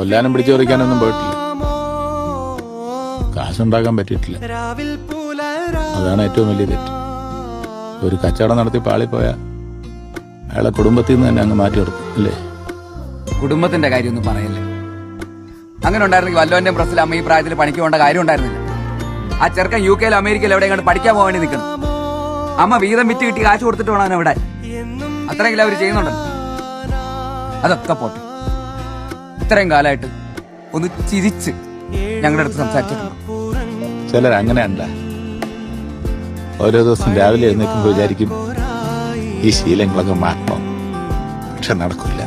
കൊല്ലാനും പിടിച്ചു പറിക്കാനൊന്നും പോയിട്ടില്ല. കാശുണ്ടാക്കാൻ പറ്റിയിട്ടില്ല. അതാണ് ഏറ്റവും വലിയ തെറ്റ്. ഒരു കച്ചവടം നടത്തി പാളിപ്പോയാൽ അയാളെ കുടുംബത്തിൽ നിന്ന് തന്നെ അങ്ങ് മാറ്റി കൊടുക്കും അല്ലേ? കുടുംബത്തിന്റെ കാര്യമൊന്നും പറയല്ലേ. അങ്ങനെ ഉണ്ടായിരുന്നെങ്കിൽ വല്ലോന്റെ പ്രസ്സിൽ അമ്മ ഈ പ്രായത്തിൽ പണിക്ക് പോകേണ്ട കാര്യം ഉണ്ടായിരുന്നില്ല. ആ ചെറുക്കൻ UK അമേരിക്കയിൽ എവിടെയെങ്കിലും പഠിക്കാൻ പോകാൻ വേണ്ടി നിൽക്കണം. അമ്മ വീതം വിറ്റ് കിട്ടി കാശ് കൊടുത്തിട്ട് വേണം അവിടെ. അത്രയെങ്കിലും അവർ ചെയ്യുന്നുണ്ടല്ലോ. അതൊക്കെ പോട്ടെ. ഇത്രയും കാലമായിട്ട് ഒന്ന് ചിരിച്ച് ഞങ്ങളുടെ അടുത്ത് സംസാരിച്ചിട്ടുണ്ട്. ചിലരങ്ങനെയല്ല. ഓരോ ദിവസം രാവിലെ എഴുന്നേൽക്കുമ്പോൾ വിചാരിക്കും ഈ ശീലങ്ങളൊക്കെ മാറ്റണം. പക്ഷെ നടക്കില്ല.